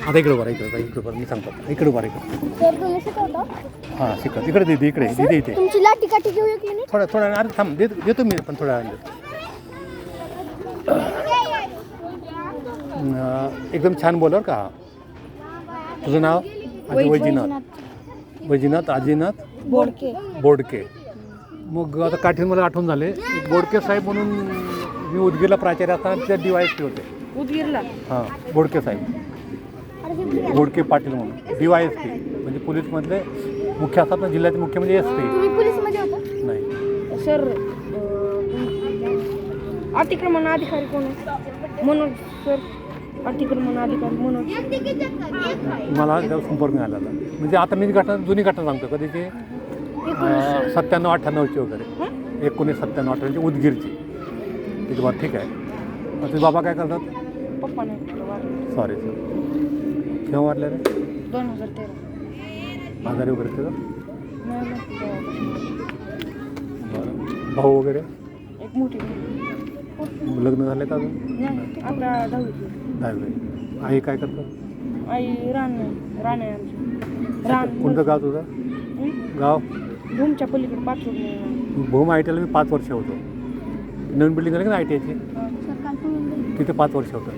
आता इकडे बरं इकडे बरं मी सांगतो इकडे बरं इकडे. सर तुम्ही शिकवता? हां शिकत इकडे दे इकडे दिदी इथे तुमची लाठी काठी घेऊ एक मिनिट. थोडा अरे थांब देतो मी पण थोड्या वेळाने एकदम छान बोल बरं का. तुझं नाव वैजनाथ आजीनाथ बोडके. मग आता काठीण मला आठवण झाले बोडके साहेब म्हणून मी उदगीरला प्राचार्य असताना त्या DYSP होते उदगीरला. हां बोडके साहेब बोडके पाटील म्हणून DYSP म्हणजे पोलीसमधले मुख्य असतात ना जिल्ह्याचे मुख्य म्हणजे SP. तुम्ही पोलीसमध्ये होता? नाही सर अतिक्रमण अधिकारी कोण आहे? मनोज सर अतिक्रमण अधिकारी मनोज. मला त्यावर संपर्क मिळाला म्हणजे आता मी जुनी घटना सांगतो कधीची 97-98ची वगैरे 1997-98ची उदगीरची तिथे बात ठीक आहे. मग तुझे बाबा काय करतात? पप्पा नाही सॉरी सर केव्हा वारले रे? 2013 आजारी वगैरे त्याचं नाही. बरं भाऊ वगैरे एक मोठी लग्न झाले का अजून? आता 10वी. आई काय करतात? आई रान आहे आमची रान. कोणतं गाव तुझं? गाव भूमच्या पलीकडे पाचवड. भूम ITला मी 5 वर्ष होतो. नवीन बिल्डिंग झाली का ना ITची तिथे 5 वर्ष होतं.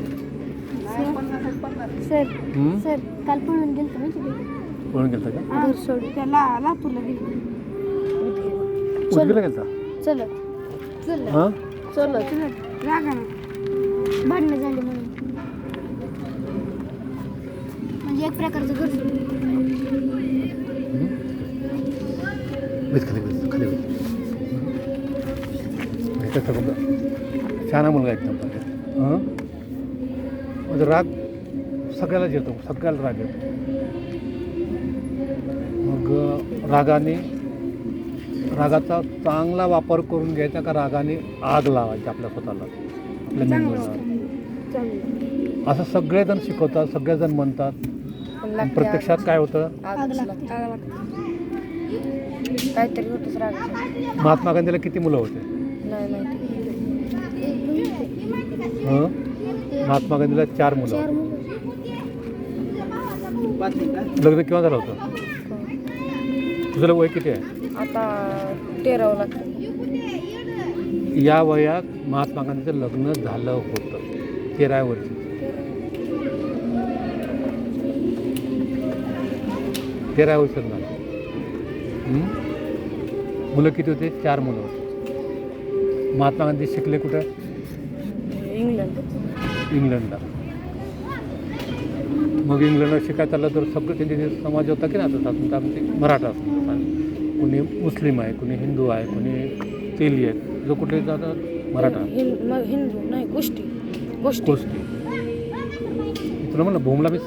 सर काल पळून गेलतो माहिती आहे? पळून गेलता का? घर सोडून त्याला लातूरला गेली. उदगीरला गेलता? चल हां भांडणं झाली म्हणून म्हणजे एक प्रकारचं घर सोडून. खाली छान मुलगा एकदम. हां म्हणजे राग सगळ्यालाच येतो सगळ्याला राग येतो. मग रागाचा चांगला वापर करून घ्यायचा का रागाने आग लावायची आपल्या स्वतःला आपल्या मेंदूला असं सगळेजण शिकवतात सगळेजण म्हणतात. प्रत्यक्षात काय होतं? काहीतरी होतच राग. महात्मा गांधीला किती मुलं होते? नाही महात्मा गांधीला 4 मुलं होते. लग्न केव्हा झालं होतं? तुझं वय किती आहे? आता 13 लागतं. या वयात महात्मा गांधीचं लग्न झालं होतं 13 वर्षी. 13 वर्षात झालं. मुलं किती होते? 4 मुलं होते. महात्मा गांधी शिकले कुठं? इंग्लंडला. मग इंग्लंडला शिकायचं चाललं तर सगळं त्यांचे समाज होता की नाही आता आमचे मराठा असतात कोणी मुस्लिम आहे कोणी हिंदू आहे कोणी तेली आहे जो कुठे जातात मराठा हिंदू नाही गोष्टी तुला म्हणलं भूमला मी